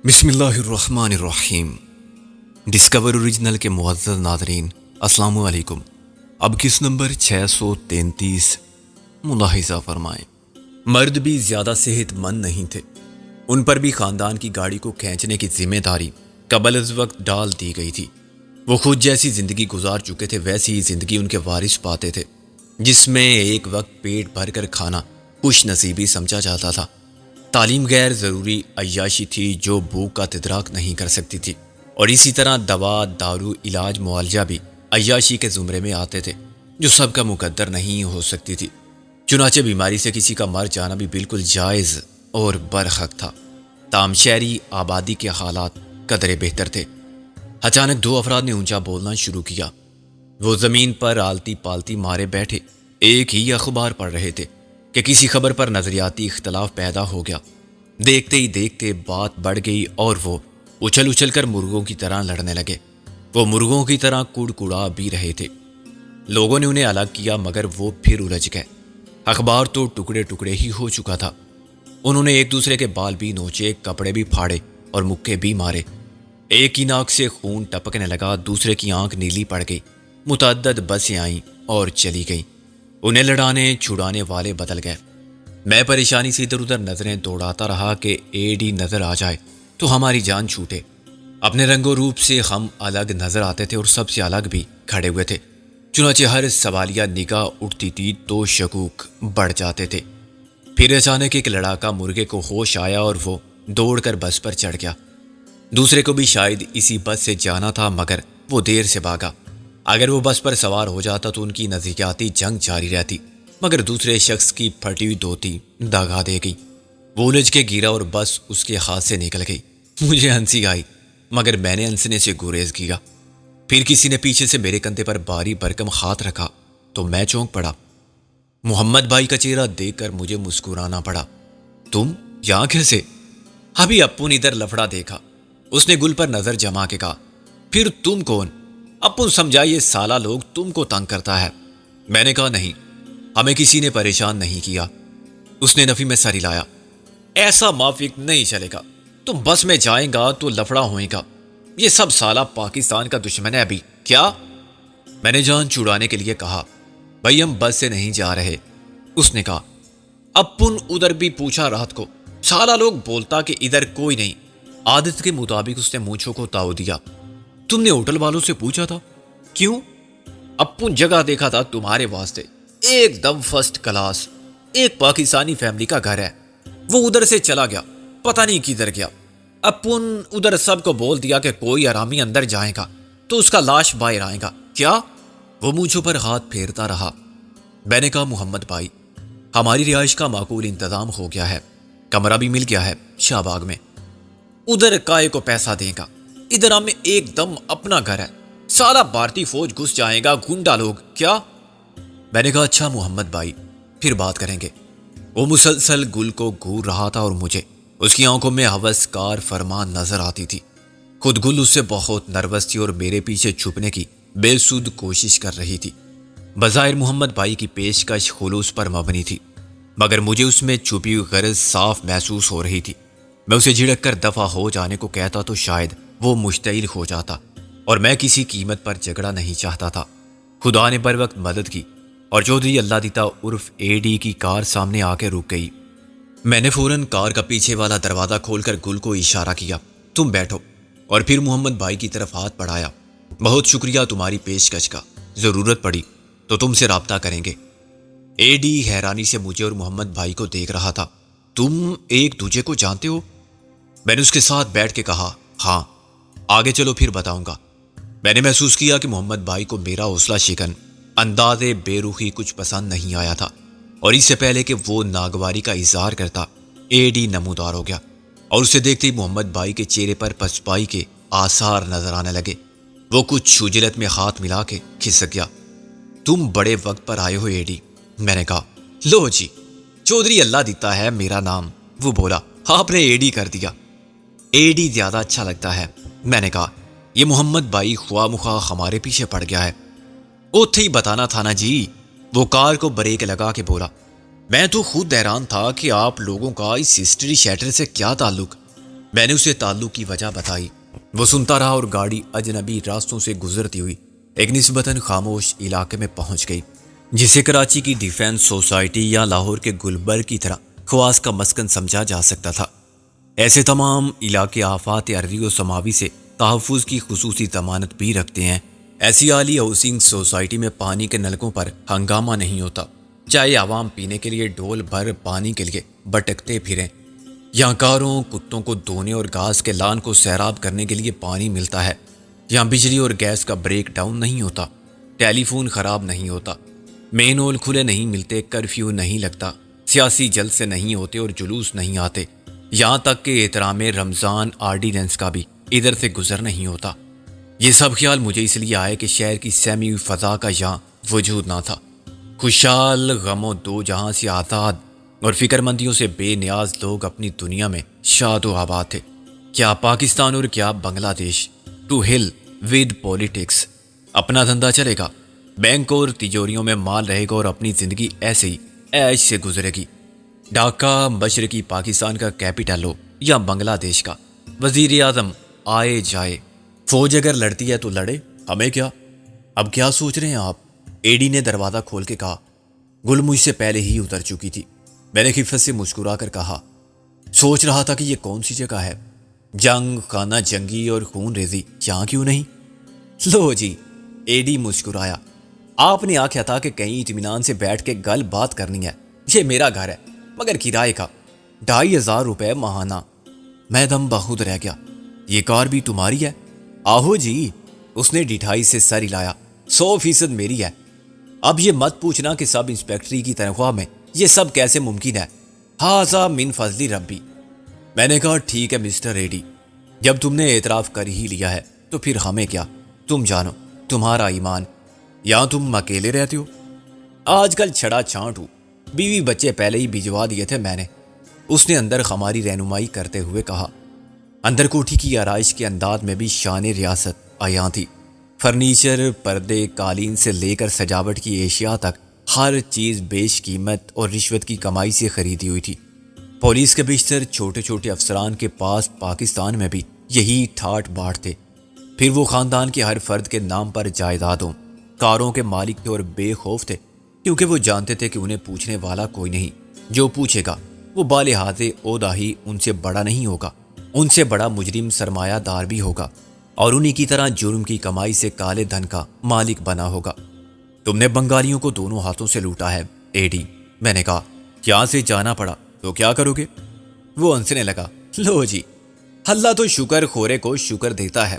بسم اللہ الرحمن الرحیم۔ ڈسکور اوریجنل کے معزز ناظرین، السلام علیکم۔ اب کس نمبر 633 ملاحظہ فرمائیں۔ مرد بھی زیادہ صحت مند نہیں تھے، ان پر بھی خاندان کی گاڑی کو کھینچنے کی ذمہ داری قبل از وقت ڈال دی گئی تھی۔ وہ خود جیسی زندگی گزار چکے تھے ویسی ہی زندگی ان کے وارث پاتے تھے، جس میں ایک وقت پیٹ بھر کر کھانا خوش نصیبی سمجھا جاتا تھا۔ تعلیم غیر ضروری عیاشی تھی جو بھوک کا تدراک نہیں کر سکتی تھی، اور اسی طرح دوا، دارو، علاج، معالجہ بھی عیاشی کے زمرے میں آتے تھے جو سب کا مقدر نہیں ہو سکتی تھی۔ چنانچہ بیماری سے کسی کا مر جانا بھی بالکل جائز اور برحق تھا۔ تاہم شہری آبادی کے حالات قدرے بہتر تھے۔ اچانک دو افراد نے اونچا بولنا شروع کیا۔ وہ زمین پر آلتی پالتی مارے بیٹھے ایک ہی اخبار پڑھ رہے تھے کہ کسی خبر پر نظریاتی اختلاف پیدا ہو گیا۔ دیکھتے ہی دیکھتے بات بڑھ گئی اور وہ اچھل اچھل کر مرغوں کی طرح لڑنے لگے۔ وہ مرغوں کی طرح کڑکڑا بھی رہے تھے۔ لوگوں نے انہیں الگ کیا مگر وہ پھر الجھ گئے۔ اخبار تو ٹکڑے ٹکڑے ہی ہو چکا تھا۔ انہوں نے ایک دوسرے کے بال بھی نوچے، کپڑے بھی پھاڑے اور مکے بھی مارے۔ ایک کی ناک سے خون ٹپکنے لگا، دوسرے کی آنکھ نیلی پڑ گئی۔ متعدد بسیں آئیں اور چلی گئیں۔ انہیں لڑانے چھڑانے والے بدل گئے۔ میں پریشانی سے ادھر ادھر نظریں دوڑاتا رہا کہ اے ڈی نظر آ جائے تو ہماری جان چھوٹے۔ اپنے رنگ و روپ سے ہم الگ نظر آتے تھے اور سب سے الگ بھی کھڑے ہوئے تھے۔ چنانچہ ہر سوالیہ نگاہ اٹھتی تھی تو شکوک بڑھ جاتے تھے۔ پھر اچانک ایک لڑاکا مرغے کو ہوش آیا اور وہ دوڑ کر بس پر چڑھ گیا۔ دوسرے کو بھی شاید اسی بس سے جانا تھا مگر وہ دیر سے بھاگا۔ اگر وہ بس پر سوار ہو جاتا تو ان کی نظریاتی جنگ جاری رہتی، مگر دوسرے شخص کی پھٹی ہوئی دھوتی داغا دے گئی۔ وہ الجھ کے گرا اور بس اس کے ہاتھ سے نکل گئی۔ مجھے ہنسی آئی مگر میں نے ہنسنے سے گریز کیا۔ پھر کسی نے پیچھے سے میرے کندھے پر بھاری بھرکم ہاتھ رکھا تو میں چونک پڑا۔ محمد بھائی کا چہرہ دیکھ کر مجھے مسکرانا پڑا۔ تم یہاں کیسے؟ ابھی اپن ادھر لفڑا دیکھا، اس نے گل پر نظر جما کے کہا۔ پھر تم کون؟ اپن سمجھا یہ سالہ لوگ تم کو تنگ کرتا ہے۔ میں نے کہا نہیں، ہمیں کسی نے پریشان نہیں کیا۔ اس نے نفی میں سر ہلایا۔ ایسا موافق نہیں چلے گا، تم بس میں جائیں گا تو لفڑا ہوئے گا۔ یہ سب سالہ پاکستان کا دشمن ہے ابھی کیا؟ میں نے جان چھڑانے کے لیے کہا، بھائی ہم بس سے نہیں جا رہے۔ اس نے کہا، اپن ادھر بھی پوچھا رات کو، سالہ لوگ بولتا کہ ادھر کوئی نہیں۔ عادت کے مطابق اس نے مونچھوں کو تاؤ دیا۔ تم نے ہوٹل والوں سے پوچھا تھا؟ کیوں؟ اپن جگہ دیکھا تھا تمہارے واسطے، ایک دم فرسٹ کلاس، ایک پاکستانی فیملی کا گھر ہے۔ وہ ادھر سے چلا گیا، پتہ نہیں کدھر گیا۔ اپن ادھر سب کو بول دیا کہ کوئی آرامی اندر جائے گا تو اس کا لاش باہر آئے گا کیا؟ وہ مونچھوں پر ہاتھ پھیرتا رہا۔ میں نے کہا، محمد بھائی ہماری رہائش کا معقول انتظام ہو گیا ہے، کمرہ بھی مل گیا ہے شاہ باغ میں۔ ادھر کائے کو پیسہ دے گا، ادھر ہمیں ایک دم اپنا گھر ہے، سارا بھارتی فوج گھس جائے گا، گنڈا لوگ کیا؟ میں نے کہا، اچھا محمد بھائی پھر بات کریں گے۔ وہ مسلسل گل کو گھور رہا تھا اور مجھے اس کی آنکھوں میں ہوس کار فرمان نظر آتی تھی۔ خود گل اس سے بہت نروس تھی اور میرے پیچھے چھپنے کی بے سود کوشش کر رہی تھی۔ بظاہر محمد بھائی کی پیشکش خلوص پر مبنی تھی مگر مجھے اس میں چھپی ہوئی غرض صاف محسوس ہو رہی تھی۔ میں اسے جھڑک کر دفع ہو جانے کو کہتا تو شاید وہ مشتعل ہو جاتا، اور میں کسی قیمت پر جھگڑا نہیں چاہتا تھا۔ خدا نے بر وقت مدد کی اور چودھری اللہ دیتا عرف اے ڈی کی کار سامنے آ کے رک گئی۔ میں نے فوراً کار کا پیچھے والا دروازہ کھول کر گل کو اشارہ کیا، تم بیٹھو، اور پھر محمد بھائی کی طرف ہاتھ بڑھایا۔ بہت شکریہ تمہاری پیشکش کا، ضرورت پڑی تو تم سے رابطہ کریں گے۔ اے ڈی حیرانی سے مجھے اور محمد بھائی کو دیکھ رہا تھا۔ تم ایک دوسرے کو جانتے ہو؟ میں نے اس کے ساتھ بیٹھ کے کہا، ہاں، آگے چلو پھر بتاؤں گا۔ میں نے محسوس کیا کہ محمد بھائی کو میرا حوصلہ شکن انداز بے رخی کچھ پسند نہیں آیا تھا، اور اس سے پہلے کہ وہ ناگواری کا اظہار کرتا اے ڈی نمودار ہو گیا، اور اسے دیکھتے ہی محمد بھائی کے چہرے پر پسپائی کے آثار نظر آنے لگے۔ وہ کچھ شجلت میں ہاتھ ملا کے کھسک گیا۔ تم بڑے وقت پر آئے ہو اے ڈی، میں نے کہا۔ لو جی، چودھری اللہ دیتا ہے میرا نام، وہ بولا۔ آپ نے اے ڈی کر دیا۔ اے ڈی زیادہ اچھا لگتا ہے، میں نے کہا۔ یہ محمد بھائی خواہ مخواہ ہمارے پیچھے پڑ گیا ہے۔ اوتھے ہی بتانا تھا نا جی، وہ کار کو بریک لگا کے بولا۔ میں تو خود حیران تھا کہ آپ لوگوں کا اس ہسٹری شیٹر سے کیا تعلق۔ میں نے اسے تعلق کی وجہ بتائی۔ وہ سنتا رہا اور گاڑی اجنبی راستوں سے گزرتی ہوئی ایک نسبتاً خاموش علاقے میں پہنچ گئی، جسے کراچی کی ڈیفینس سوسائٹی یا لاہور کے گلبرگ کی طرح خواص کا مسکن سمجھا جا سکتا تھا۔ ایسے تمام علاقے آفات ارضی و سماوی سے تحفظ کی خصوصی ضمانت بھی رکھتے ہیں۔ ایسی عالی ہاؤسنگ سوسائٹی میں پانی کے نلکوں پر ہنگامہ نہیں ہوتا، چاہے عوام پینے کے لیے ڈول بھر پانی کے لیے بٹکتے پھریں۔ یہاں کاروں، کتوں کو دھونے اور گھاس کے لان کو سیراب کرنے کے لیے پانی ملتا ہے۔ یہاں بجلی اور گیس کا بریک ڈاؤن نہیں ہوتا، ٹیلی فون خراب نہیں ہوتا، مین ہول کھلے نہیں ملتے، کرفیو نہیں لگتا، سیاسی جلسے نہیں ہوتے اور جلوس نہیں آتے، یہاں تک کہ احترام رمضان آرڈیننس کا بھی ادھر سے گزر نہیں ہوتا۔ یہ سب خیال مجھے اس لیے آئے کہ شہر کی سہمی ہوئی فضا کا یہاں وجود نہ تھا۔ خوشحال، غم و دو جہاں سے آزاد اور فکر مندیوں سے بے نیاز لوگ اپنی دنیا میں شاد و آباد تھے۔ کیا پاکستان اور کیا بنگلہ دیش، ٹو ہل ود پولیٹکس۔ اپنا دھندا چلے گا، بینک اور تجوریوں میں مال رہے گا اور اپنی زندگی ایسے ہی عیش سے گزرے گی۔ ڈھاکہ مشرقی پاکستان کا کیپٹل ہو یا بنگلہ دیش کا، وزیر اعظم آئے جائے، فوج اگر لڑتی ہے تو لڑے، ہمیں کیا۔ اب کیا سوچ رہے ہیں آپ؟ ایڈی نے دروازہ کھول کے کہا۔ گل مجھ سے پہلے ہی اتر چکی تھی۔ میں نے خفت سے مسکرا کر کہا، سوچ رہا تھا کہ یہ کون سی جگہ ہے، جنگ، خانہ جنگی اور خون ریزی یہاں کیوں نہیں؟ لو جی، ایڈی مسکرایا، آپ نے آکھا تھا کہ کہیں اطمینان سے بیٹھ کے گل بات کرنی ہے۔ یہ میرا گھر ہے، مگر کرائے کا، 2500 روپے ماہانہ۔ میں دم بخود رہ گیا، یہ کار بھی تمہاری ہے؟ آہو جی، اس نے ڈٹھائی سے سر ہلایا، 100% میری ہے۔ اب یہ مت پوچھنا کہ سب انسپیکٹری کی تنخواہ میں یہ سب کیسے ممکن ہے، ہاذا من فضل ربی۔ میں نے کہا ٹھیک ہے مسٹر ایڈی، جب تم نے اعتراف کر ہی لیا ہے تو پھر ہمیں کیا، تم جانو، تمہارا ایمان۔ یہاں تم اکیلے رہتے ہو؟ آج کل چھڑا چھانٹ ہوں، بیوی بچے پہلے ہی بھجوا دیے تھے میں نے، اس نے اندر ہماری رہنمائی کرتے ہوئے کہا۔ اندر کوٹھی کی آرائش کے انداز میں بھی شان ریاست عیاں تھی۔ فرنیچر، پردے، قالین سے لے کر سجاوٹ کی اشیاء تک ہر چیز بیش قیمت اور رشوت کی کمائی سے خریدی ہوئی تھی۔ پولیس کے بیشتر چھوٹے چھوٹے افسران کے پاس پاکستان میں بھی یہی ٹھاٹ باٹ تھے۔ پھر وہ خاندان کے ہر فرد کے نام پر جائیدادوں، کاروں کے مالک تھے اور بے خوف تھے، کیونکہ وہ جانتے تھے کہ انہیں پوچھنے والا کوئی نہیں۔ جو پوچھے گا وہ بالحاظ عہدہ ہی ان سے بڑا نہیں ہوگا، ان سے بڑا مجرم سرمایہ دار بھی ہوگا، اور انہی کی طرح جرم کی کمائی سے کالے دھن کا مالک بنا ہوگا۔ تم نے بنگالیوں کو دونوں ہاتھوں سے لوٹا ہے ایڈی، میں نے کہا۔ یہاں سے جانا پڑا تو کیا کرو گے؟ وہ ہنسنے لگا۔ لو جی، اللہ تو شکر خورے کو شکر دیتا ہے،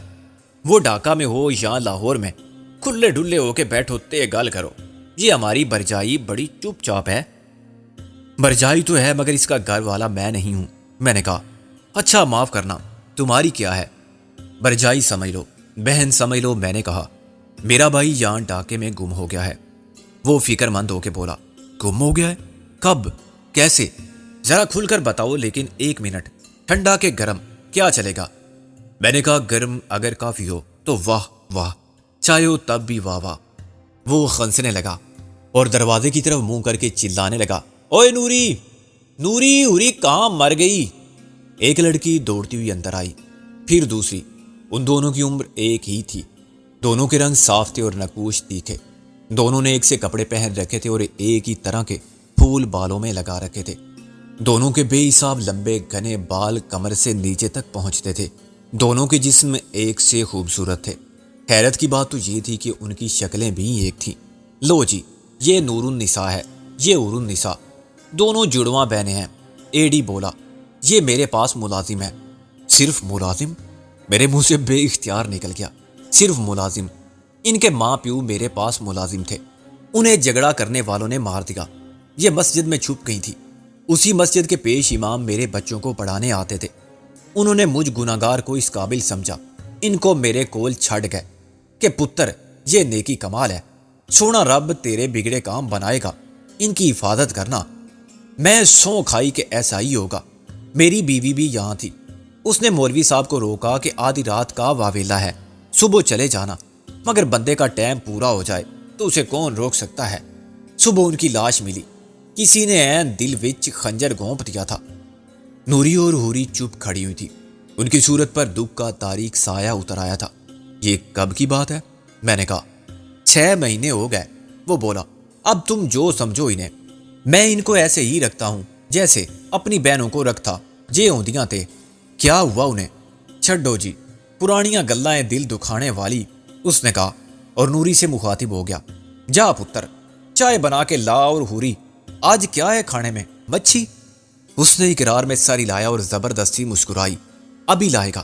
وہ ڈھاکہ میں ہو یا لاہور میں، کھلے ڈھلے ہو کے بیٹھو تے گل کرو۔ یہ ہماری برجائی بڑی چپ چاپ ہے۔ برجائی تو ہے مگر اس کا گھر والا میں نہیں ہوں، میں نے کہا۔ اچھا معاف کرنا، تمہاری کیا ہے؟ برجائی سمجھ لو، بہن سمجھ لو، میں نے کہا۔ میرا بھائی یہاں ڈھاکے میں گم ہو گیا ہے۔ وہ فکر مند ہو کے بولا۔ گم ہو گیا ہے؟ کب؟ کیسے؟ ذرا کھل کر بتاؤ، لیکن 1 منٹ، ٹھنڈا کے گرم کیا چلے گا؟ میں نے کہا گرم اگر کافی ہو تو واہ واہ، چاہے ہو تب بھی واہ واہ۔ وہ خنسنے لگا اور دروازے کی طرف منہ کر کے چلانے لگا، اوئے نوری، نوری اوری کہاں مر گئی؟ ایک لڑکی دوڑتی ہوئی اندر آئی، پھر دوسری۔ ان دونوں کی عمر ایک ہی تھی، دونوں کے رنگ صاف تھے اور نقوش تیکھے، دونوں نے ایک سے کپڑے پہن رکھے تھے اور ایک ہی طرح کے پھول بالوں میں لگا رکھے تھے۔ دونوں کے بے حساب لمبے گھنے بال کمر سے نیچے تک پہنچتے تھے، دونوں کے جسم ایک سے خوبصورت تھے۔ حیرت کی بات تو یہ تھی کہ ان کی شکلیں بھی ایک تھیں۔ لو جی، یہ نور النساء ہے، یہ عور النساء، دونوں جڑواں بہنیں ہیں۔ ایڈی بولا، یہ میرے پاس ملازم ہے۔ صرف ملازم؟ میرے منہ سے بے اختیار نکل گیا، صرف ملازم؟ ان کے ماں پیو میرے پاس ملازم تھے، انہیں جھگڑا کرنے والوں نے مار دیا۔ یہ مسجد میں چھپ گئی تھی، اسی مسجد کے پیش امام میرے بچوں کو پڑھانے آتے تھے، انہوں نے مجھ گناہگار کو اس قابل سمجھا، ان کو میرے کول چھڑ گئے کہ پتر یہ نیکی کمال ہے، سونا رب تیرے بگڑے کام بنائے گا، ان کی حفاظت کرنا۔ میں سو کھائی کہ ایسا ہی ہوگا۔ میری بیوی بھی یہاں تھی، اس نے مولوی صاحب کو روکا کہ آدھی رات کا واویلا ہے، صبح چلے جانا، مگر بندے کا ٹائم پورا ہو جائے تو اسے کون روک سکتا ہے۔ صبح ان کی لاش ملی، کسی نے عین دل وچ خنجر گھونپ دیا تھا۔ نوری اور ہوری چپ کھڑی ہوئی تھی، ان کی صورت پر دکھ کا تاریک سایہ اتر آیا تھا۔ یہ کب کی بات ہے؟ میں نے کہا۔ 6 مہینے ہو گئے۔ وہ بولا، اب تم جو سمجھو انہیں، میں ان کو ایسے ہی رکھتا ہوں جیسے اپنی بہنوں کو رکھتا، جے ہوندیاں تے۔ کیا ہوا انہیں؟ چھڈو جی، پرانیاں گلائیں دل دکھانے والی، اس نے کہا اور نوری سے مخاطب ہو گیا۔ جا پتر، چائے بنا کے لا، اور ہوری آج کیا ہے کھانے میں؟ مچھی؟ اس نے اقرار میں سر ہلایا اور زبردستی مسکرائی۔ ابھی لائے گا،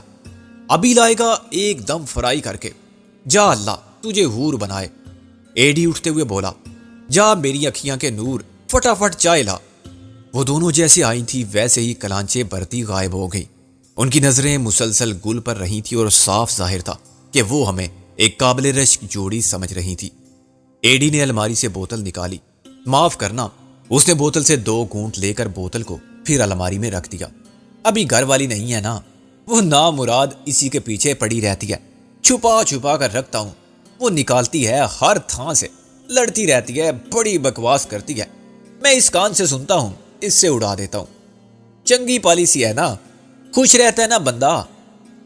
ابھی لائے گا، ایک دم فرائی کر کے۔ جا اللہ تجھے حور بنائے۔ ایڈی اٹھتے ہوئے بولا، جا میری اکھیاں کے نور، فٹافٹ چائے لا۔ وہ دونوں جیسے آئی تھی ویسے ہی کلانچے برتی غائب ہو گئی۔ ان کی نظریں مسلسل گل پر رہی تھی اور صاف ظاہر تھا کہ وہ ہمیں ایک قابل رشک جوڑی سمجھ رہی تھی۔ ایڈی نے الماری سے بوتل نکالی۔ معاف کرنا، اس نے بوتل سے 2 گھونٹ لے کر بوتل کو پھر الماری میں رکھ دیا۔ ابھی گھر والی نہیں ہے نا، وہ نامراد اسی کے پیچھے پڑی رہتی ہے، چھپا چھپا کر رکھتا ہوں، وہ نکالتی ہے ہر تھان سے، لڑتی رہتی ہے، بڑی بکواس کرتی ہے، میں اس کان سے سنتا ہوں، اس سے اڑا دیتا ہوں۔ چنگی پالیسی ہے نا، خوش رہتا ہے نا بندہ۔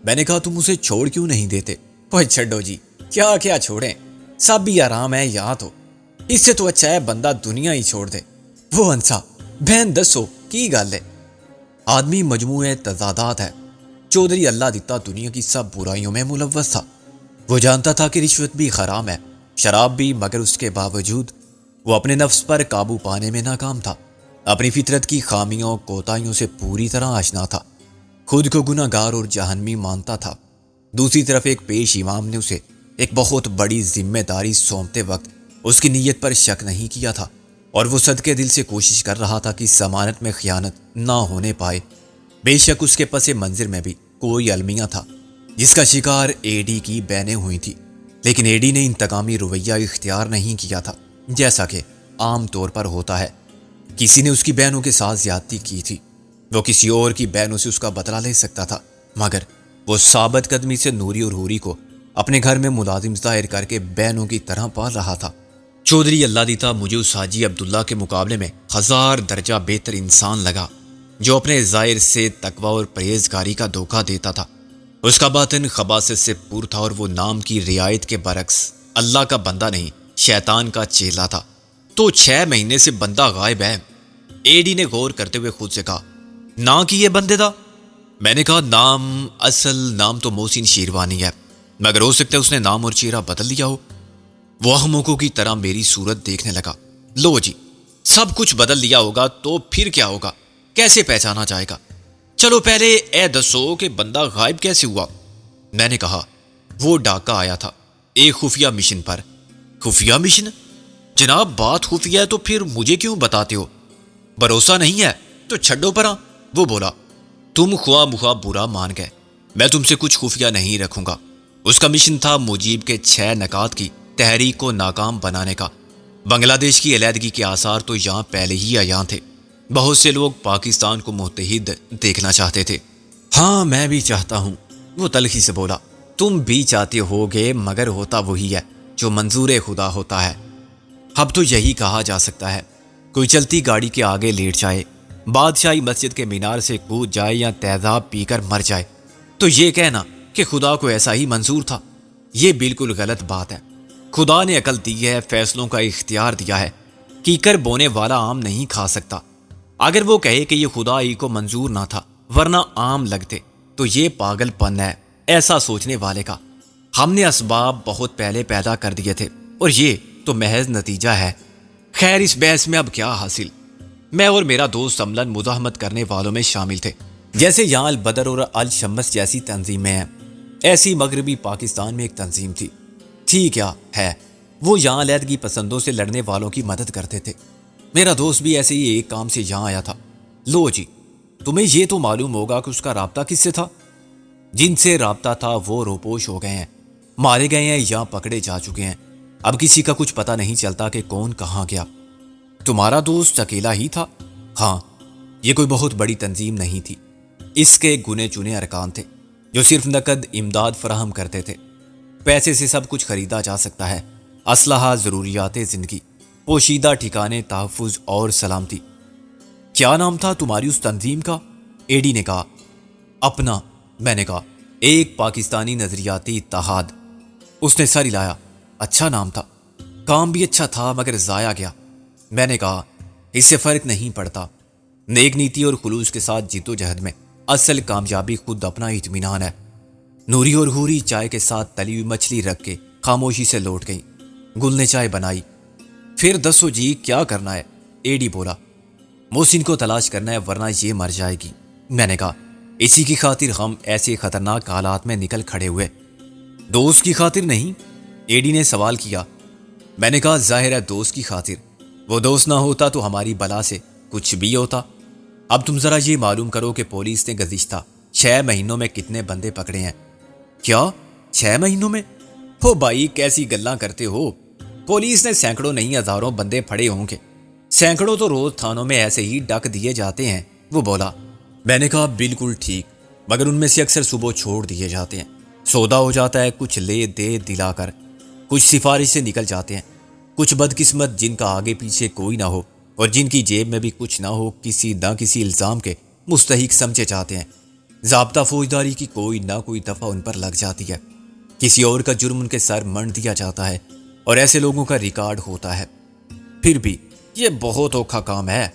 میں نے کہا، تم اسے چھوڑ کیوں نہیں دیتے؟ اوہ چھڈو جی، کیا کیا چھوڑیں، سب ہی آرام ہے یہاں تو، اس سے تو اچھا ہے بندہ دنیا ہی چھوڑ دے۔ وہ ہنسا۔ بہن دسو کی گل ہے؟ آدمی مجموعہ تضادات ہے۔ چودھری اللہ دتا دنیا کی سب برائیوں میں ملوث تھا۔ وہ جانتا تھا کہ رشوت بھی حرام ہے، شراب بھی، مگر اس کے باوجود وہ اپنے نفس پر قابو پانے میں ناکام تھا۔ اپنی فطرت کی خامیوں کوتاہیوں سے پوری طرح آشنا تھا، خود کو گناہ گار اور جہنمی مانتا تھا۔ دوسری طرف ایک پیش امام نے اسے ایک بہت بڑی ذمہ داری سونپتے وقت اس کی نیت پر شک نہیں کیا تھا، اور وہ صدقے دل سے کوشش کر رہا تھا کہ ضمانت میں خیانت نہ ہونے پائے۔ بے شک اس کے پس منظر میں بھی کوئی المیہ تھا جس کا شکار ایڈی کی بہنیں ہوئی تھی، لیکن ایڈی نے انتقامی رویہ اختیار نہیں کیا تھا جیسا کہ عام طور پر ہوتا ہے۔ کسی نے اس کی بہنوں کے ساتھ زیادتی کی تھی، وہ کسی اور کی بہنوں سے اس کا بدلہ لے سکتا تھا، مگر وہ ثابت قدمی سے نوری اور حوری کو اپنے گھر میں ملازم ظاہر کر کے بہنوں کی طرح پال رہا تھا۔ چودھری اللہ دیتا مجھے اس حاجی عبداللہ کے مقابلے میں 1000 درجہ بہتر انسان لگا، جو اپنے ظاہر سے تقوی اور پرہیزگاری کا دھوکہ دیتا تھا۔ اس کا باطن خباثت سے پور تھا، اور وہ نام کی رعایت کے برعکس اللہ کا بندہ نہیں، شیطان کا چیلا تھا۔ تو 6 مہینے سے بندہ غائب ہے، ایڈی نے غور کرتے ہوئے خود سے کہا۔ نام کی یہ بندے دا؟ میں نے کہا، اصل نام تو محسن شیروانی ہے، مگر ہو سکتا ہے اس نے نام اور چہرہ بدل لیا ہو۔ وہ احمقوں کی طرح میری صورت دیکھنے لگا۔ لو جی، سب کچھ بدل لیا ہوگا تو پھر کیا ہوگا؟ کیسے پہچانا جائے گا؟ چلو پہلے اے دسو کہ بندہ غائب کیسے ہوا؟ میں نے کہا، وہ ڈاکہ آیا تھا ایک خفیہ مشن پر۔ خفیہ مشن؟ جناب بات خفیہ ہے تو پھر مجھے کیوں بتاتے ہو؟ بھروسہ نہیں ہے تو چھڈو پرا۔ وہ بولا، تم خواہ مخواہ برا مان گئے، میں تم سے کچھ خفیہ نہیں رکھوں گا۔ اس کا مشن تھا مجیب کے 6 نکات کی تحریک کو ناکام بنانے کا۔ بنگلہ دیش کی علیحدگی کے آثار تو یہاں پہلے ہی عیاں تھے، بہت سے لوگ پاکستان کو متحد دیکھنا چاہتے تھے۔ ہاں میں بھی چاہتا ہوں، وہ تلخی سے بولا۔ تم بھی چاہتے ہوگے، مگر ہوتا وہی ہے جو منظور خدا ہوتا ہے۔ اب تو یہی کہا جا سکتا ہے، کوئی چلتی گاڑی کے آگے لیٹ جائے، بادشاہی مسجد کے مینار سے کود جائے یا تیزاب پی کر مر جائے، تو یہ کہنا کہ خدا کو ایسا ہی منظور تھا، یہ بالکل غلط بات ہے۔ خدا نے عقل دی ہے، فیصلوں کا اختیار دیا ہے، کیکر بونے والا آم نہیں کھا سکتا۔ اگر وہ کہے کہ یہ خدا ہی کو منظور نہ تھا ورنہ آم لگتے، تو یہ پاگل پن ہے ایسا سوچنے والے کا۔ ہم نے اسباب بہت پہلے پیدا کر دیے تھے، اور یہ تو محض نتیجہ ہے۔ خیر اس بحث میں اب کیا حاصل؟ میں اور میرا دوست عملاً مزاحمت کرنے والوں میں شامل تھے، جیسے یہاں البدر اور الشمس جیسی تنظیمیں ہیں، ایسی مغربی پاکستان میں ایک تنظیم تھی کیا ہے، وہ یہاں علیحدگی پسندوں سے لڑنے والوں کی مدد کرتے تھے۔ میرا دوست بھی ایسے ہی ایک کام سے یہاں آیا تھا۔ لو جی، تمہیں یہ تو معلوم ہوگا کہ اس کا رابطہ کس سے تھا؟ جن سے رابطہ تھا وہ روپوش ہو گئے ہیں، مارے گئے ہیں یا پکڑے جا چکے ہیں۔ اب کسی کا کچھ پتہ نہیں چلتا کہ کون کہاں گیا۔ تمہارا دوست اکیلا ہی تھا؟ ہاں، یہ کوئی بہت بڑی تنظیم نہیں تھی، اس کے گنے چنے ارکان تھے جو صرف نقد امداد فراہم کرتے تھے۔ پیسے سے سب کچھ خریدا جا سکتا ہے، اسلحہ، ضروریات زندگی، پوشیدہ ٹھکانے، تحفظ اور سلامتی۔ کیا نام تھا تمہاری اس تنظیم کا؟ ایڈی نے کہا۔ اپنا، میں نے کہا ایک پاکستانی نظریاتی اتحاد۔ اس نے سر ہلایا۔ اچھا نام تھا، کام بھی اچھا تھا مگر ضائع گیا۔ میں نے کہا اس سے فرق نہیں پڑتا، نیک نیتی اور خلوص کے ساتھ جد و جہد میں اصل کامیابی خود اپنا اطمینان ہے۔ نوری اور حوری چائے کے ساتھ تلی ہوئی مچھلی رکھ کے خاموشی سے لوٹ گئی۔ گل نے چائے بنائی۔ پھر دسو جی کیا کرنا ہے؟ ایڈی بولا۔ محسن کو تلاش کرنا ہے ورنہ یہ مر جائے گی۔ میں نے کہا اسی کی خاطر ہم ایسے خطرناک حالات میں نکل کھڑے ہوئے، دوست کی خاطر نہیں؟ ایڈی نے سوال کیا۔ میں نے کہا ظاہر ہے دوست کی خاطر، وہ دوست نہ ہوتا تو ہماری بلا سے کچھ بھی ہوتا۔ اب تم ذرا یہ معلوم کرو کہ پولیس نے گزشتہ 6 مہینوں میں کتنے بندے پکڑے ہیں۔ کیا 6 مہینوں میں؟ ہو بھائی کیسی گلاں کرتے ہو، پولیس نے سینکڑوں نہیں ہزاروں بندے پھڑے ہوں گے، سینکڑوں تو روز تھانوں میں ایسے ہی ڈک دیے جاتے ہیں، وہ بولا۔ میں نے کہا بالکل ٹھیک، مگر ان میں سے اکثر صبح چھوڑ دیے جاتے ہیں، سودا ہو جاتا ہے، کچھ لے دے دلا کر، کچھ سفارش سے نکل جاتے ہیں، کچھ بدقسمت جن کا آگے پیچھے کوئی نہ ہو اور جن کی جیب میں بھی کچھ نہ ہو کسی نہ کسی الزام کے مستحق سمجھے جاتے ہیں، ضابطہ فوجداری کی کوئی نہ کوئی دفعہ ان پر لگ جاتی ہے، کسی اور کا جرم ان کے سر منڈ دیا جاتا ہے اور ایسے لوگوں کا ریکارڈ ہوتا ہے۔ پھر بھی یہ بہت اوکھا کام ہے،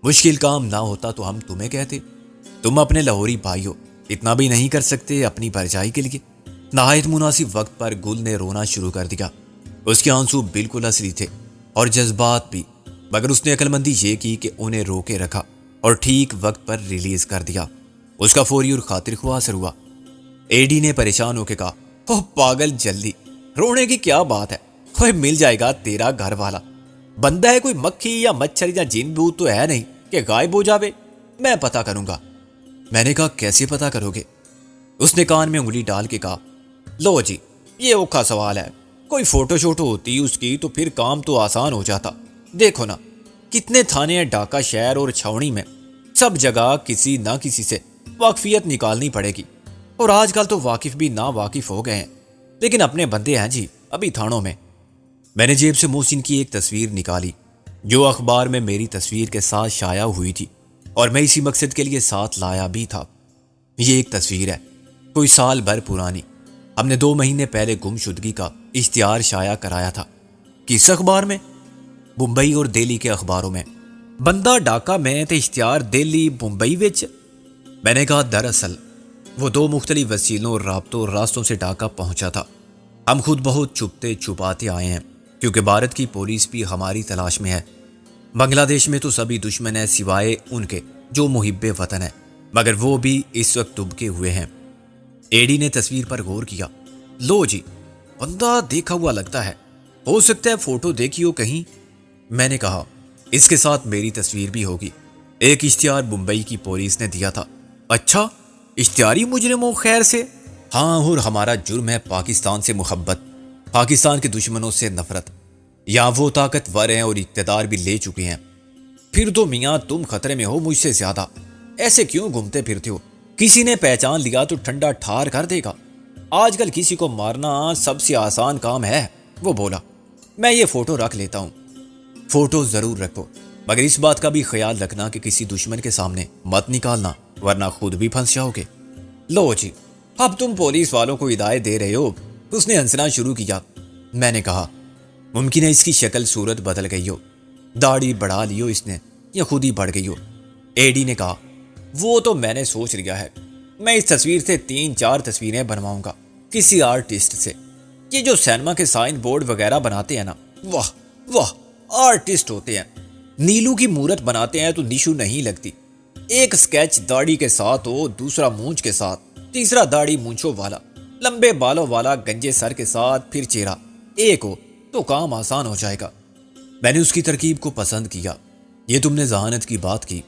مشکل کام نہ ہوتا تو ہم تمہیں کہتے، تم اپنے لاہوری بھائی ہو، اتنا بھی نہیں کر سکتے اپنی بھرجائی کے لیے؟ نہایت مناسب وقت پر گل نے رونا شروع کر دیا۔ اس کے آنسو بالکل اصلی تھے اور جذبات بھی، مگر اس نے عقل مندی یہ کی کہ انہیں روکے رکھا اور ٹھیک وقت پر ریلیز کر دیا۔ اس کا فوری اور خاطر خواہ اثر ہوا۔ ایڈی نے پریشان ہو کے کہا اوہ پاگل جلدی، رونے کی کیا بات ہے، کوئی مل جائے گا تیرا گھر والا، بندہ ہے کوئی مکھی یا مچھر یا جن بھوت تو ہے نہیں کہ غائب ہو جاوے، میں پتہ کروں گا۔ میں نے کہا کیسے پتہ کرو گے؟ اس نے کان میں انگلی ڈال کے کہا لو جی یہ اوکھا سوال ہے، کوئی فوٹو شوٹو ہوتی اس کی تو پھر کام تو آسان ہو جاتا، دیکھو نا کتنے تھانے ہیں ڈھاکہ شہر اور چھاؤنی میں، سب جگہ کسی نہ کسی سے واقفیت نکالنی پڑے گی، اور آج کل تو واقف بھی نا واقف ہو گئے ہیں، لیکن اپنے بندے ہیں جی ابھی تھانوں میں۔ میں نے جیب سے محسن کی ایک تصویر نکالی جو اخبار میں میری تصویر کے ساتھ شائع ہوئی تھی اور میں اسی مقصد کے لیے ساتھ لایا بھی تھا۔ یہ ایک تصویر ہے کوئی سال بھر پرانی، ہم نے 2 مہینے پہلے گم شدگی کا اشتہار شائع کرایا تھا۔ کس اخبار میں؟ ممبئی اور دہلی کے اخباروں میں۔ بندہ ڈاکہ میں تے اشتہار دہلی ممبئی وچ؟ میں نے کہا دراصل وہ 2 مختلف وسیلوں اور رابطوں اور راستوں سے ڈاکہ پہنچا تھا، ہم خود بہت چھپتے چھپاتے آئے ہیں کیونکہ بھارت کی پولیس بھی ہماری تلاش میں ہے، بنگلہ دیش میں تو سبھی دشمن ہیں سوائے ان کے جو محب وطن ہیں، مگر وہ بھی اس وقت دبکے ہوئے ہیں۔ ایڈی نے تصویر پر غور کیا۔ لو جی بندہ دیکھا ہوا لگتا ہے، ہو سکتا ہے فوٹو دیکھی ہو کہیں؟ میں نے کہا اس کے ساتھ میری تصویر بھی ہوگی، ایک اشتہار ممبئی کی پولیس نے دیا تھا۔ اچھا اشتہاری مجرموں خیر سے؟ ہاں، اور ہمارا جرم ہے پاکستان سے محبت، پاکستان کے دشمنوں سے نفرت، یا وہ طاقتور ہیں اور اقتدار بھی لے چکے ہیں۔ پھر تو میاں تم خطرے میں ہو مجھ سے زیادہ، ایسے کیوں گھومتے پھرتے ہو؟ کسی نے پہچان لیا تو ٹھنڈا ٹھار کر دے گا، آج کل کسی کو مارنا سب سے آسان کام ہے، وہ بولا۔ میں یہ فوٹو رکھ لیتا ہوں۔ فوٹو ضرور رکھو، مگر اس بات کا بھی خیال رکھنا کہ کسی دشمن کے سامنے مت نکالنا ورنہ خود بھی پھنس جاؤ گے۔ لو جی اب تم پولیس والوں کو ہدایت دے رہے ہو۔ اس نے ہنسنا شروع کیا۔ میں نے کہا ممکن ہے اس کی شکل صورت بدل گئی ہو، داڑھی بڑھا لی ہو اس نے یا خود ہی بڑھ گئی ہو۔ ایڈی نے کہا وہ تو میں نے سوچ لیا ہے، میں اس تصویر سے 3-4 تصویریں بنواؤں گا کسی آرٹسٹ سے، یہ جو سینما کے سائن بورڈ وغیرہ بناتے ہیں نا، واہ واہ آرٹسٹ ہوتے ہیں، نیلو کی مورت بناتے ہیں تو نیشو نہیں لگتی، ایک سکیچ داڑھی کے ساتھ ہو، دوسرا مونچھ کے ساتھ، تیسرا داڑھی مونچھوں والا، لمبے بالوں والا گنجے سر کے ساتھ، پھر چہرہ ایک ہو تو کام آسان ہو جائے گا۔ میں نے اس کی ترکیب کو پسند کیا۔ یہ تم نے ذہانت کی بات کی۔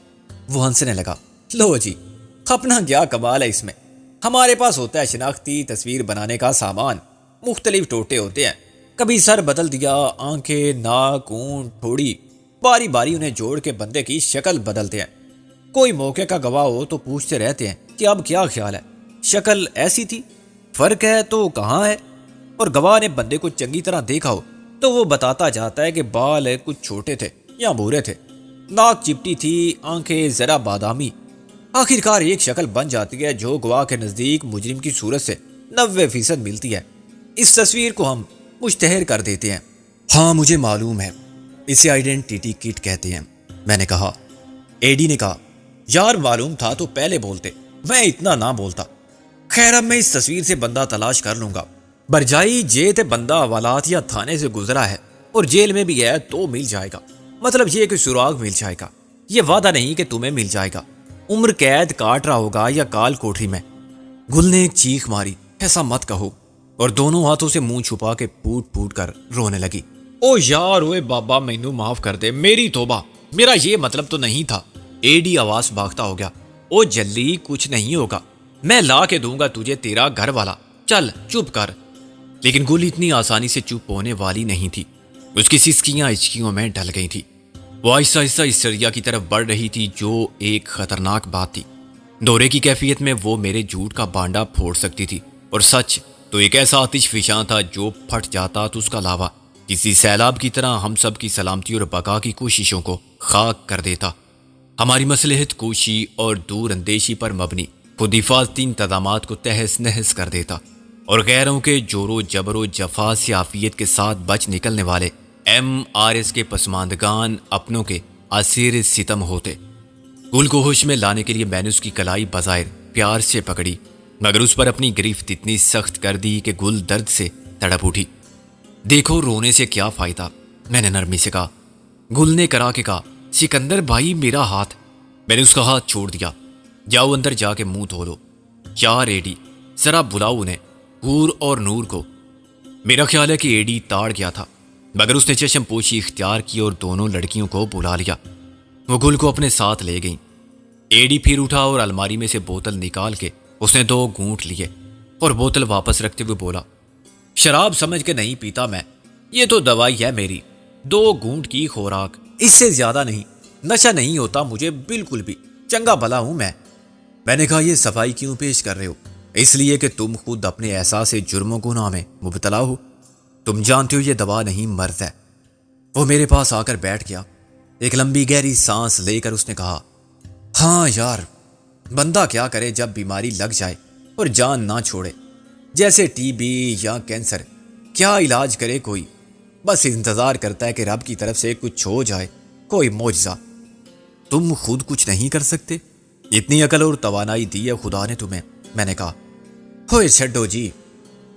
وہ ہنسنے لگا۔ لو جی اپنا کیا کمال ہے اس میں، ہمارے پاس ہوتا ہے شناختی تصویر بنانے کا سامان، مختلف ٹوٹے ہوتے ہیں، کبھی سر بدل دیا، آنکھیں، ناک، اونٹ، تھوڑی، باری باری انہیں جوڑ کے بندے کی شکل بدلتے ہیں۔ کوئی موقع کا گواہ ہو تو پوچھتے رہتے ہیں کہ اب کیا خیال ہے، شکل ایسی تھی، فرق ہے تو کہاں ہے؟ اور گواہ نے بندے کو چنگی طرح دیکھا ہو تو وہ بتاتا جاتا ہے کہ بال کچھ چھوٹے تھے یا بھورے تھے، ناک چپٹی تھی، آنکھیں ذرا بادامی، آخر کار ایک شکل بن جاتی ہے جو گواہ کے نزدیک مجرم کی صورت سے 90% ملتی ہے۔ اس تصویر کو ہم مشتہر کر دیتے ہیں۔ ہاں مجھے معلوم ہے، اسے آئیڈینٹیٹی کٹ کہتے ہیں، میں نے کہا۔ ایڈی نے کہا، یار معلوم تھا تو پہلے بولتے، میں اتنا نہ بولتا۔ خیر اب میں اس تصویر سے بندہ تلاش کر لوں گا۔ برجائی جے تے بندہ حوالات یا تھانے سے گزرا ہے اور جیل میں بھی ہے تو مل جائے گا، مطلب یہ کہ سراغ مل جائے گا، یہ وعدہ نہیں کہ تمہیں مل جائے گا۔ عمر قید کاٹ رہا ہوگا یا کال کوٹری میں۔ گل نے ایک چیخ ماری، ایسا مت کہو، اور دونوں ہاتھوں سے منہ چھپا کے پوٹ پوٹ کر رونے لگی۔ او یار اوے بابا مینوں معاف کر دے، میری توبہ، میرا یہ مطلب تو نہیں تھا۔ ایڈی آواز بھاگتا ہو گیا۔ او جلی کچھ نہیں ہوگا، میں لا کے دوں گا تجھے تیرا گھر والا، چل چپ کر۔ لیکن گل اتنی آسانی سے چپ ہونے والی نہیں تھی، اس کی سسکیاں ہچکیوں میں ڈل گئی تھی۔ وہ آہستہ آہستہ اس دریا کی طرف بڑھ رہی تھی جو ایک خطرناک بات تھی۔ دورے کی کیفیت میں وہ میرے جھوٹ کا بانڈا پھوڑ سکتی تھی، اور سچ تو ایک ایسا آتش فشاں تھا جو پھٹ جاتا تو اس کا لاوا کسی سیلاب کی طرح ہم سب کی سلامتی اور بقا کی کوششوں کو خاک کر دیتا۔ ہماری مصلحت کوشی اور دور اندیشی پر مبنی خود حفاظتی انتظامات کو تہس نہس کر دیتا، اور غیروں کے جور و جبر و جفا سے عافیت کے ساتھ بچ نکلنے والے MRS کے پسماندگان اپنوں کے اسیر ستم ہوتے۔ گل کو ہوش میں لانے کے لیے میں نے اس کی کلائی بظاہر پیار سے پکڑی، مگر اس پر اپنی گرفت اتنی سخت کر دی کہ گل درد سے تڑپ اٹھی۔ دیکھو رونے سے کیا فائدہ، میں نے نرمی سے کہا۔ گل نے کرا کے کہا، سکندر بھائی میرا ہاتھ۔ میں نے اس کا ہاتھ چھوڑ دیا۔ جاؤ اندر جا کے منہ دھو لو۔ کیا ریڈی، ذرا بلاؤ انہیں، حور اور نور کو۔ میرا خیال ہے کہ ایڈی تاڑ گیا تھا، مگر اس نے چشم پوشی اختیار کی اور دونوں لڑکیوں کو بلا لیا۔ وہ گل کو اپنے ساتھ لے گئیں۔ ایڈی پھر اٹھا اور الماری میں سے بوتل نکال کے اس نے 2 گھونٹ لیے اور بوتل واپس رکھتے ہوئے بولا، شراب سمجھ کے نہیں پیتا میں، یہ تو دوائی ہے میری، 2 گھونٹ کی خوراک، اس سے زیادہ نہیں۔ نشہ نہیں ہوتا مجھے بالکل بھی، چنگا بھلا ہوں میں۔ میں نے کہا، یہ صفائی کیوں پیش کر رہے ہو؟ اس لیے کہ تم خود اپنے احساس جرم و گناہ میں مبتلا ہو۔ تم جانتے ہو یہ دوا نہیں مرض ہے۔ وہ میرے پاس آ کر بیٹھ گیا۔ ایک لمبی گہری سانس لے کر اس نے کہا، ہاں یار، بندہ کیا کرے جب بیماری لگ جائے اور جان نہ چھوڑے، جیسے TB یا کینسر، کیا علاج کرے کوئی؟ بس انتظار کرتا ہے کہ رب کی طرف سے کچھ ہو جائے، کوئی معجزہ۔ تم خود کچھ نہیں کر سکتے؟ اتنی عقل اور توانائی دی ہے خدا نے تمہیں، میں نے کہا۔ ہوئے چھڈو جی،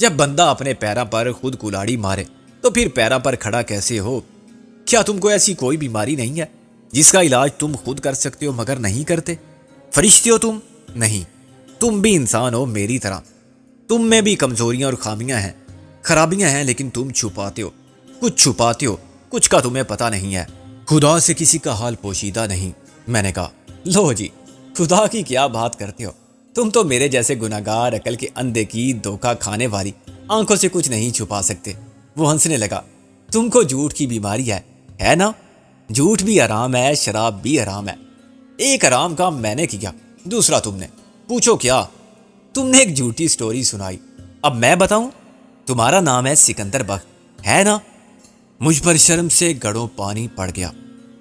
جب بندہ اپنے پیروں پر خود کلاڑی مارے تو پھر پیروں پر کھڑا کیسے ہو؟ کیا تم کو ایسی کوئی بیماری نہیں ہے جس کا علاج تم خود کر سکتے ہو مگر نہیں کرتے؟ فرشتے ہو تم؟ نہیں، تم بھی انسان ہو میری طرح، تم میں بھی کمزوریاں اور خامیاں ہیں، خرابیاں ہیں، لیکن تم چھپاتے ہو، کچھ کا تمہیں پتہ نہیں ہے۔ خدا سے کسی کا حال پوشیدہ نہیں، میں نے کہا۔ لو جی، خدا کی کیا بات کرتے ہو، تم تو میرے جیسے گناہگار عقل کے اندھے کی دھوکہ کھانے والی آنکھوں سے کچھ نہیں چھپا سکتے۔ وہ ہنسنے لگا۔ تم کو جھوٹ کی بیماری ہے نا؟ جھوٹ بھی حرام ہے، شراب بھی حرام ہے۔ ایک حرام کام میں نے کیا، دوسرا تم نے۔ پوچھو کیا؟ تم نے ایک جھوٹی سٹوری سنائی، اب میں بتاؤں؟ تمہارا نام ہے سکندر بخت، ہے نا؟ مجھ پر شرم سے گڑوں پانی پڑ گیا۔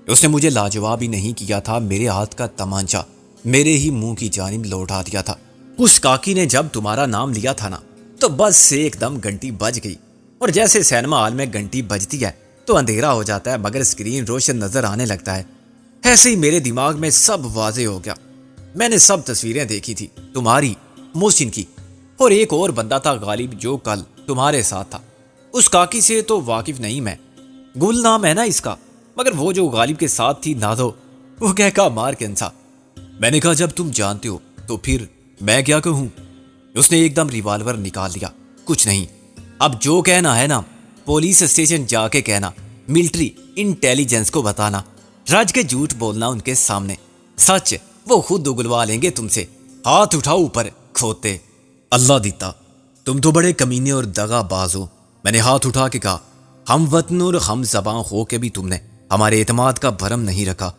اس نے مجھے لاجواب ہی نہیں کیا تھا، میرے ہاتھ کا تمانچہ میرے ہی منہ کی جانب لوٹا دیا تھا۔ اس کاکی نے جب تمہارا نام لیا تھا نا، تو بس سے ایک دم گھنٹی بج گئی، اور جیسے سینما ہال میں گھنٹی بجتی ہے تو اندھیرا ہو جاتا ہے مگر اسکرین روشن نظر آنے لگتا ہے، ایسے ہی میرے دماغ میں سب واضح ہو گیا۔ میں نے سب تصویریں دیکھی تھی، تمہاری، محسن کی، اور ایک اور بندہ تھا غالب جو کل تمہارے ساتھ تھا۔ اس کاکی سے تو واقف نہیں میں، گل نام ہے نا اس کا، مگر وہ جو غالب کے ساتھ تھی نادو، وہ کہہ مار کے انسا۔ میں نے کہا، جب تم جانتے ہو تو پھر میں کیا کہوں؟ اس نے ایک دم ریوالور نکال لیا۔ کچھ نہیں، اب جو کہنا ہے نا پولیس اسٹیشن جا کے کہنا، ملٹری انٹیلیجنس کو بتانا، رج کے جھوٹ بولنا ان کے سامنے، سچ وہ خود اگلوا لیں گے تم سے۔ ہاتھ اٹھاؤ اوپر کھوتے۔ اللہ دیتا، تم تو بڑے کمینے اور دغا باز ہو۔ میں نے ہاتھ اٹھا کے کہا، ہم وطن اور ہم زباں ہو کے بھی تم نے ہمارے اعتماد کا بھرم نہیں رکھا۔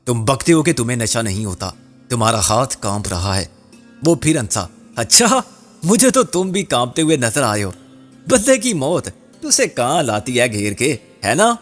تم بکتے ہو کہ تمہیں نشہ نہیں ہوتا، تمہارا ہاتھ کانپ رہا ہے۔ وہ پھر ہنسا، اچھا مجھے تو تم بھی کانپتے ہوئے نظر آئے ہو۔ بندے کی موت تجھے کہاں لاتی ہے گھیر کے، ہے نا؟